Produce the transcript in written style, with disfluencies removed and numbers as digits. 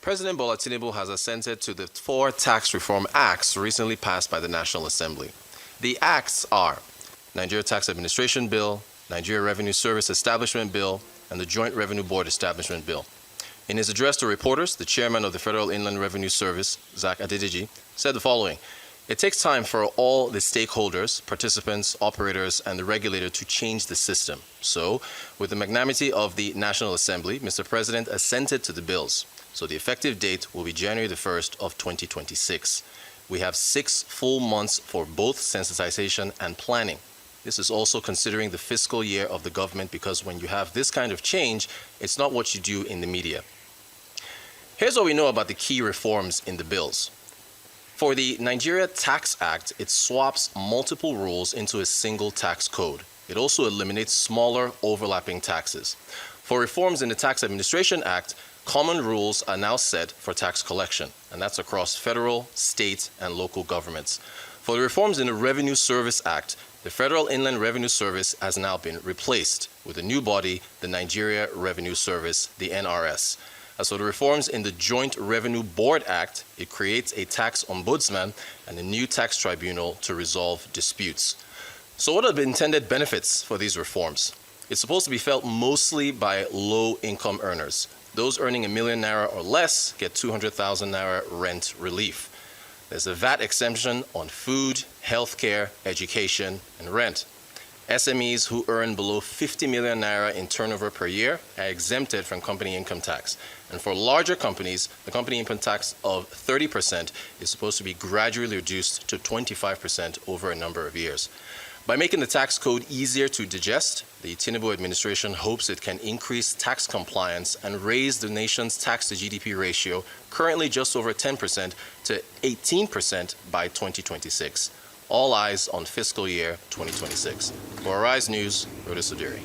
President Bola Tinubu has assented to the 4 tax reform acts recently passed by the National Assembly. The acts are Nigeria Tax Administration Bill, Nigeria Revenue Service Establishment Bill, and the Joint Revenue Board Establishment Bill. In his address to reporters, the chairman of the Federal Inland Revenue Service, Zach Adediji, said the following: "It takes time for all the stakeholders, participants, operators, and the regulator to change the system. So, with the magnanimity of the National Assembly, Mr. President assented to the bills. So the effective date will be January the 1st of 2026. We have 6 full months for both sensitization and planning. This is also considering the fiscal year of the government, because when you have this kind of change, it's not what you do in the media." Here's what we know about the key reforms in the bills. For the Nigeria Tax Act, it swaps multiple rules into a single tax code. It also eliminates smaller overlapping taxes. For reforms in the Tax Administration Act, common rules are now set for tax collection, and that's across federal, state, and local governments. For the reforms in the Revenue Service Act, the Federal Inland Revenue Service has now been replaced with a new body, the Nigeria Revenue Service, the NRS. As for the reforms in the Joint Revenue Board Act, it creates a tax ombudsman and a new tax tribunal to resolve disputes. So what are the intended benefits for these reforms? It's supposed to be felt mostly by low-income earners. Those earning ₦1 million or less get 200,000 naira rent relief. There's a VAT exemption on food, healthcare, education, and rent. SMEs who earn below 50 million naira in turnover per year are exempted from company income tax. And for larger companies, the company income tax of 30% is supposed to be gradually reduced to 25% over a number of years. By making the tax code easier to digest, the Tinubu administration hopes it can increase tax compliance and raise the nation's tax-to-GDP ratio, currently just over 10%, to 18% by 2026. All eyes on fiscal year 2026. For Arise News, Rhoda Sudiri.